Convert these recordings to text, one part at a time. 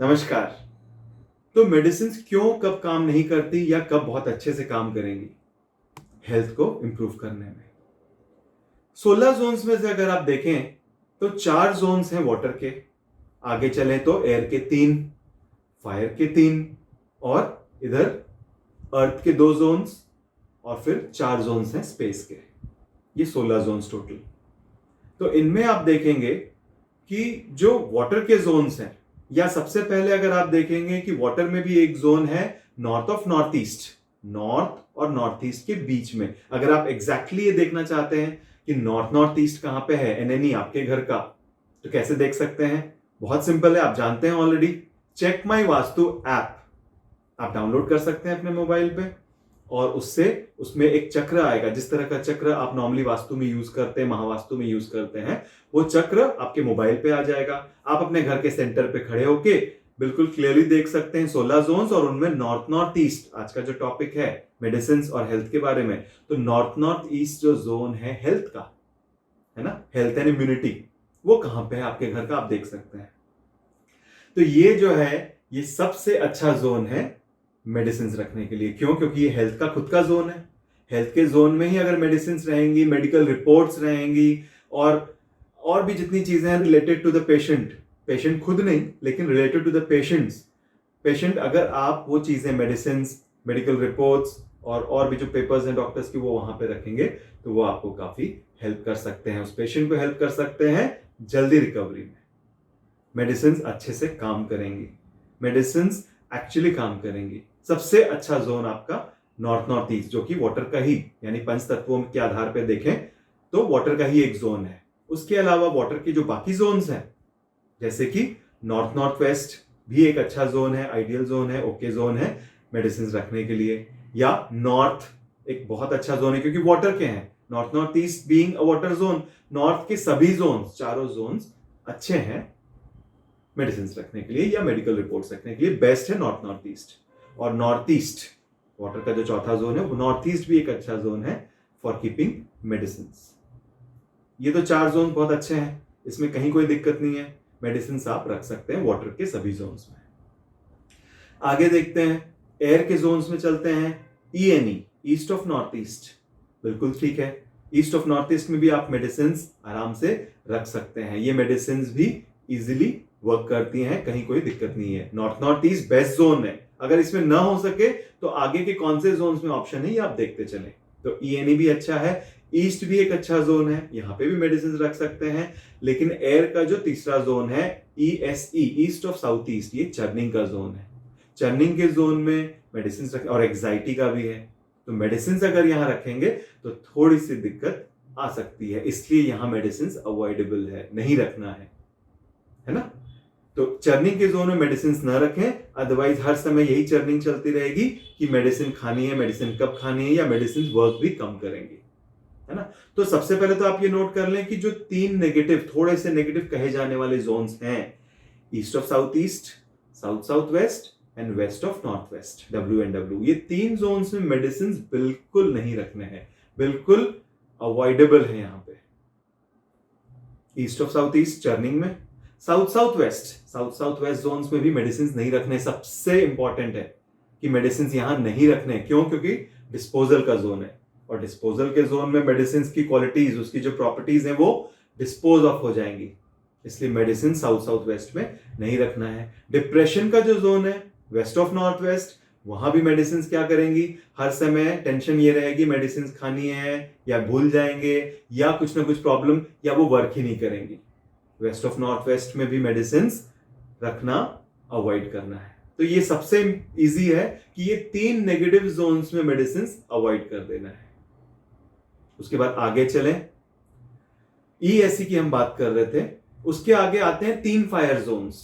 नमस्कार। तो मेडिसिन क्यों कब काम नहीं करती या कब बहुत अच्छे से काम करेंगी हेल्थ को इंप्रूव करने में? 16 जोन्स में से अगर आप देखें तो 4 जोन्स हैं वाटर के, आगे चलें तो एयर के 3, फायर के 3 और इधर अर्थ के 2 जोन्स और फिर 4 जोन्स हैं स्पेस के। ये 16 जोन्स टोटल। तो इनमें आप देखेंगे कि जो वाटर के जोन्स हैं, या सबसे पहले अगर आप देखेंगे कि वाटर में भी एक जोन है north of north east, north और नॉर्थ ईस्ट के बीच में। अगर आप एग्जैक्टली ये देखना चाहते हैं कि नॉर्थ नॉर्थ ईस्ट कहां पे है एनएनई आपके घर का, तो कैसे देख सकते हैं? बहुत सिंपल है, आप जानते हैं already. Check my Vastu app आप डाउनलोड कर सकते हैं अपने मोबाइल पे, और उसमें एक चक्र आएगा। जिस तरह का चक्र आप नॉर्मली वास्तु में यूज करते हैं, महावास्तु में यूज करते हैं, वो चक्र आपके मोबाइल पे आ जाएगा। आप अपने घर के सेंटर पे खड़े होके बिल्कुल क्लियरली देख सकते हैं 16 जोन्स, और उनमें नॉर्थ नॉर्थ ईस्ट, आज का जो टॉपिक है मेडिसिन और हेल्थ के बारे में, तो नॉर्थ नॉर्थ ईस्ट जो जोन है हेल्थ का, है ना, हेल्थ एंड इम्यूनिटी, वो कहां पे है आपके घर का, आप देख सकते हैं। तो ये जो है ये सबसे अच्छा जोन है मेडिसिन रखने के लिए। क्यों? क्योंकि ये हेल्थ का खुद का जोन है। हेल्थ के जोन में ही अगर मेडिसिन रहेंगी, मेडिकल रिपोर्ट्स रहेंगी, और भी जितनी चीजें हैं रिलेटेड टू द पेशेंट खुद नहीं लेकिन रिलेटेड टू द पेशेंट, अगर आप वो चीजें मेडिसिन, मेडिकल रिपोर्ट्स और भी जो पेपर्स हैं डॉक्टर्स की, वो वहां पे रखेंगे, तो वो आपको काफी हेल्प कर सकते हैं, उस पेशेंट को हेल्प कर सकते हैं जल्दी रिकवरी में। मेडिसिन अच्छे से काम करेंगी, मेडिसिन एक्चुअली काम करेंगी। सबसे अच्छा जोन आपका नॉर्थ नॉर्थ ईस्ट, जो कि वाटर का ही, यानी पंच तत्वों के आधार पर देखें तो वाटर का ही एक जोन है। उसके अलावा वाटर के जो बाकी जोन्स हैं, जैसे कि नॉर्थ नॉर्थ वेस्ट भी एक अच्छा जोन है, आइडियल जोन है, ओके जोन है मेडिसिन रखने के लिए। या नॉर्थ एक बहुत अच्छा जोन है क्योंकि वाटर के हैं। North north east being a water zone, north के सभी जोन्स, चारों जोन्स अच्छे हैं मेडिसिन रखने के लिए या मेडिकल रिपोर्ट्स रखने के लिए। बेस्ट है नॉर्थ नॉर्थ ईस्ट। और नॉर्थ ईस्ट वाटर का जो चौथा जोन है, वो नॉर्थ ईस्ट भी एक अच्छा जोन है फॉर कीपिंग मेडिसिन। ये तो 4 जोन बहुत अच्छे हैं, इसमें कहीं कोई दिक्कत नहीं है, मेडिसिन आप रख सकते हैं वाटर के सभी जोन्स में। आगे देखते हैं, एयर के जोन्स में चलते हैं। ईएनई, ईस्ट ऑफ नॉर्थ ईस्ट, बिल्कुल ठीक है। ईस्ट ऑफ नॉर्थ ईस्ट में भी आप मेडिसिन आराम से रख सकते हैं। ये मेडिसिन भी इजीली वर्क करती हैं, कहीं कोई दिक्कत नहीं है। North north east west zone है। अगर इसमें ना हो सके तो आगे के कौन से जोन्स में ऑप्शन है ये आप देखते चलें। तो ईएनई भी अच्छा है, ईस्ट भी एक अच्छा जोन है, यहां पे भी मेडिसिन रख सकते हैं। लेकिन एयर का जो तीसरा जोन है ESE, east of south east, ये चर्निंग का जोन है। चर्निंग के जोन में मेडिसिन रख, और एग्जाइटी का भी है, तो मेडिसिन अगर यहां रखेंगे तो थोड़ी सी दिक्कत आ सकती है, इसलिए यहां मेडिसिन अवॉइडेबल है, नहीं रखना है ना। तो चर्निंग के जोन में मेडिसिन न रखें, अदरवाइज हर समय यही चर्निंग चलती रहेगी कि मेडिसिन खानी है, मेडिसिन कब खानी है, या मेडिसिन वर्क भी कम करेंगी, है ना। तो सबसे पहले तो आप ये नोट कर लें कि जो 3 नेगेटिव, थोड़े से नेगेटिव कहे जाने वाले जोन्स हैं, east of south east, south south west and west of north west, WNW, ये 3 जोन्स में मेडिसिन बिल्कुल नहीं रखने हैं, बिल्कुल अवॉइडेबल है। यहां पे east of south east churning में, साउथ साउथ वेस्ट जोन्स में भी मेडिसिन नहीं रखने। सबसे इंपॉर्टेंट है कि मेडिसिन यहां नहीं रखने। क्यों? क्योंकि डिस्पोजल का जोन है, और डिस्पोजल के जोन में मेडिसिन की क्वालिटीज, उसकी जो प्रॉपर्टीज हैं, वो डिस्पोज ऑफ हो जाएंगी, इसलिए मेडिसिन साउथ साउथ वेस्ट में नहीं रखना है। डिप्रेशन का जो जोन है वेस्ट ऑफ नॉर्थ वेस्ट, वहां भी मेडिसिन क्या करेंगी, हर समय टेंशन ये रहेगी मेडिसिन खानी है, या भूल जाएंगे, या कुछ ना कुछ प्रॉब्लम, या वो वर्क ही नहीं करेंगी। वेस्ट ऑफ नॉर्थ वेस्ट में भी मेडिसिन रखना अवॉइड करना है। तो ये सबसे इजी है कि ये 3 नेगेटिव जोन्स में मेडिसिन अवॉइड कर देना है। उसके बाद आगे चलें, ईएससी की हम बात कर रहे थे, उसके आगे आते हैं 3 फायर जोन्स।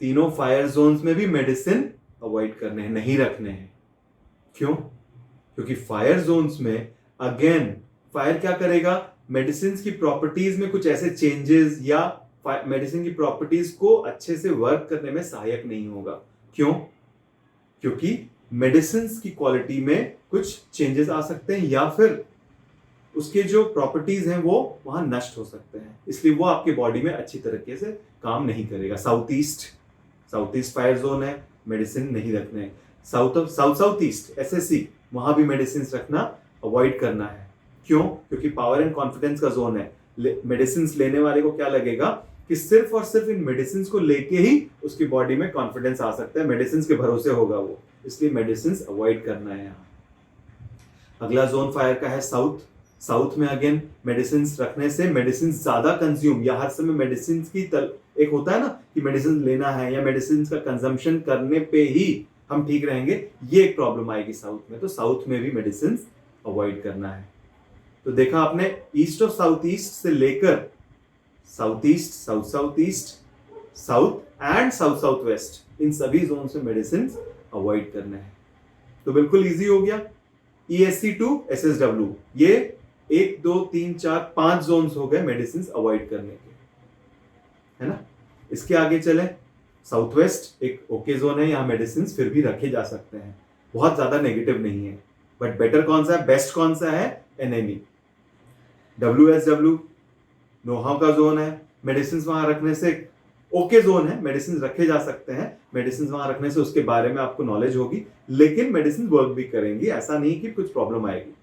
तीनों फायर जोन्स में भी मेडिसिन अवॉइड करने हैं, नहीं रखने हैं। क्यों? क्योंकि फायर जोन्स में अगेन फायर क्या करेगा, मेडिसिन की प्रॉपर्टीज में कुछ ऐसे चेंजेस या मेडिसिन की प्रॉपर्टीज को अच्छे से वर्क करने में सहायक नहीं होगा। क्यों? क्योंकि मेडिसिन की क्वालिटी में कुछ चेंजेस आ सकते हैं, या फिर उसके जो प्रॉपर्टीज हैं वो वहां नष्ट हो सकते हैं, इसलिए वो आपके बॉडी में अच्छी तरीके से काम नहीं करेगा। South south east fire zone है, मेडिसिन नहीं रखने हैं। साउथ ईस्ट SSC, वहां भी मेडिसिन रखना अवॉइड करना है। क्यों? क्योंकि पावर एंड कॉन्फिडेंस का जोन है। मेडिसिन लेने वाले को क्या लगेगा कि सिर्फ और सिर्फ इन मेडिसिन को लेके ही उसकी बॉडी में कॉन्फिडेंस आ सकता है, मेडिसिन के भरोसे होगा वो, इसलिए मेडिसिन अवॉइड करना है यहाँ। अगला जोन फायर का है साउथ में अगेन मेडिसिन रखने से मेडिसिन ज्यादा कंज्यूम, या हर समय मेडिसिन की एक होता है ना कि मेडिसिन लेना है या मेडिसिन का कंजम्पशन करने पे ही हम ठीक रहेंगे, ये एक प्रॉब्लम आएगी साउथ में। तो साउथ में भी मेडिसिन अवॉइड करना है। तो देखा आपने, ईस्ट और साउथ ईस्ट से लेकर south east, south east, south and south west, इन सभी जोन से मेडिसिन अवॉइड करना है। तो बिल्कुल इजी हो गया। ESC to SSW, ये 1 2 3 4 5 जोन्स हो गए मेडिसिन अवॉइड करने के, है ना। इसके आगे चले, साउथ वेस्ट एक ओके जोन है, यहाँ मेडिसिन फिर भी रखे जा सकते हैं, बहुत ज्यादा नेगेटिव नहीं है। बट बेटर कौन सा है, बेस्ट कौन सा है, NME। WSW नोहाव का जोन है, मेडिसिन वहां रखने से ओके जोन है, मेडिसिन रखे जा सकते हैं, मेडिसिन वहां रखने से उसके बारे में आपको नॉलेज होगी, लेकिन मेडिसिन वर्क भी करेंगी, ऐसा नहीं कि कुछ प्रॉब्लम आएगी।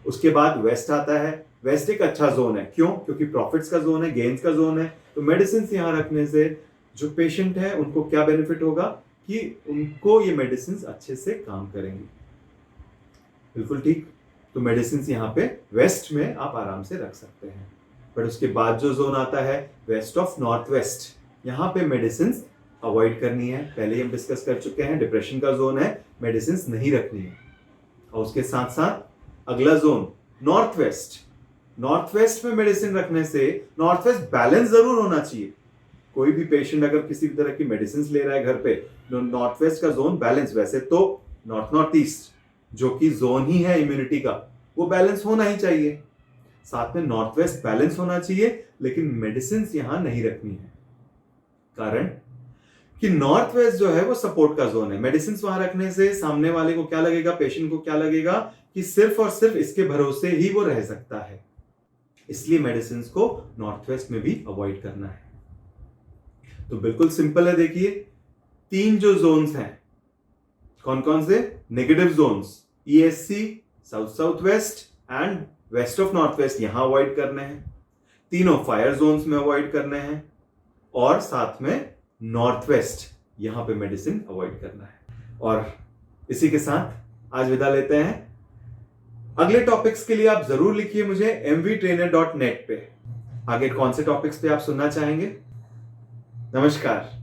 उसके बाद वेस्ट आता है। वेस्ट एक अच्छा जोन है, क्यों? क्योंकि प्रॉफिट्स का जोन है, गेन्स का जोन है। तो मेडिसिन यहाँ रखने से जो पेशेंट है उनको क्या बेनिफिट होगा कि उनको ये मेडिसिन अच्छे से काम करेंगी। बिल्कुल ठीक। तो मेडिसिन यहाँ पे वेस्ट में आप आराम से रख सकते हैं। बट उसके बाद जो जोन आता है वेस्ट ऑफ नॉर्थ वेस्ट, यहाँ पे मेडिसिन अवॉइड करनी है। पहले ही हम डिस्कस कर चुके हैं, डिप्रेशन का जोन है, मेडिसिन नहीं रखनी है। और उसके साथ साथ अगला zone north west. North west में मेडिसिन रखने से नॉर्थ वेस्ट बैलेंस जरूर होना चाहिए। कोई भी पेशेंट अगर किसी भी तरह की मेडिसिन ले रहा है घर पे, तो नॉर्थ वेस्ट का जोन बैलेंस, वैसे तो नॉर्थ ईस्ट जो कि जोन ही है इम्यूनिटी का, वो बैलेंस होना ही चाहिए। साथ में नॉर्थ वेस्ट बैलेंस होना चाहिए, लेकिन मेडिसिन यहां नहीं रखनी है। कारण कि नॉर्थ वेस्ट जो है वो सपोर्ट का जोन है। मेडिसिन वहां रखने से सामने वाले को क्या लगेगा, पेशेंट को क्या लगेगा कि सिर्फ और सिर्फ इसके भरोसे ही वो रह सकता है, इसलिए मेडिसिन को नॉर्थ वेस्ट में भी अवॉइड करना है। तो बिल्कुल सिंपल है। देखिए 3 जो जोन्स हैं, कौन कौन से, negative zones, ESC, south west and west of north west, यहां अवॉइड करने हैं। तीनों फायर जोन्स में अवॉइड करने हैं, और साथ में नॉर्थ वेस्ट, यहां पे मेडिसिन अवॉइड करना है। और इसी के साथ आज विदा लेते हैं। अगले टॉपिक्स के लिए आप जरूर लिखिए मुझे mvtrainer.net पे, आगे कौन से टॉपिक्स पे आप सुनना चाहेंगे। नमस्कार।